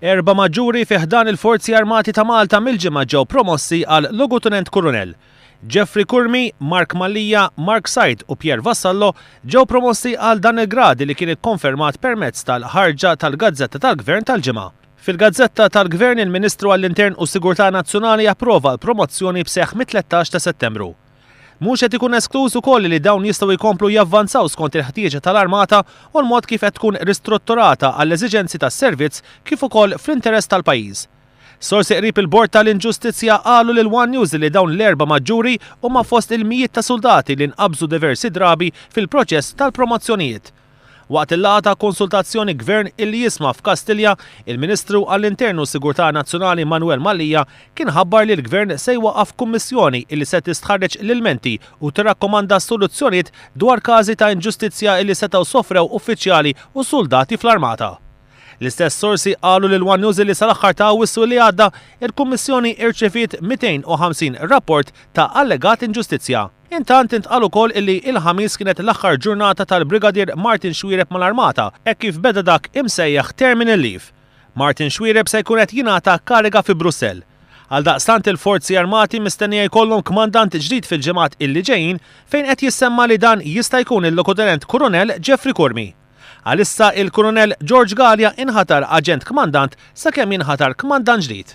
4 maġġuri fih dan il-Forzi Armati ta' Malta mill-ġimgħa ġew promossi għal Lugutenent Kurunell. Jeffrey Kurmi, Mark Mallija, Mark Said u Pier Vassallo ġew promossi għal dan il-gradi li kien ikkonfermat permezz tal-ħarġa tal-Gazzetta tal-Gvern tal-ġimgħa. Fil-Gazzetta tal-Gvern il-Ministru għall-Intern u Sigurtà Nazzjonali approva l-promozzjoni b'seħħ mit-13 ta' Settembru. Mhux qed ikun eskluż ukoll li dawn jistgħu jkomplu javvanzaw skont il-ħtieġa tal-Armata u l-mod kif qed tkun ristrutturata għall-eżiġenzi tas-servizz kif ukoll fl-interess tal-pajjiż. Sorsi qrib il-Bord tal-Inġustizzja qalu lil One News li dawn l-4 maġġuri huma fost il-mijiet ta' soldati li nqabżu diversi drabi fil-proċess tal-promozzjonijiet. Waqt il-laqgħa ta' konsultazzjoni gvern illi jisma' f'Kastilja, il-Ministru għall-Internu u Sigurtà Nazzjonali Manuel Mallija kien ħabbar li l-Gvern se jwaqqaf kummissjoni illi se tistħarreġ l-ilmenti u tirrakkomanda soluzzjonijiet dwar każi ta' inġustizzja illi setgħu sofrew uffiċjali u soldati fl-Armata. L-istess sorsi qalu lil One News li sal-aħħar ta' Awwissu li għadda il-Kummissjoni irċeviet 250 rapport ta' allegat inġustizzja. Intant intqal ukoll illi il-ħamis kienet l-aħħar ġurnata tal-Brigadier Martin Xwireb mal-Armata hekk kif beda dak imsejjaħ terminal leave. Martin Xwireb se jkun qed jingħata kariga fi Brussell. Għaldaqstant il-Forzi Armati mistennija jkollhom kmandant ġdid fil-ġimgħat illi ġejjin fejn qed jissemma li dan jista' jkun il-Lutenent Kurunell Jeffrey Kurmi. Għalissa il-Kurunell George Gallia inħatar aġent kmandant sakemm jinħatar kmandant ġdid.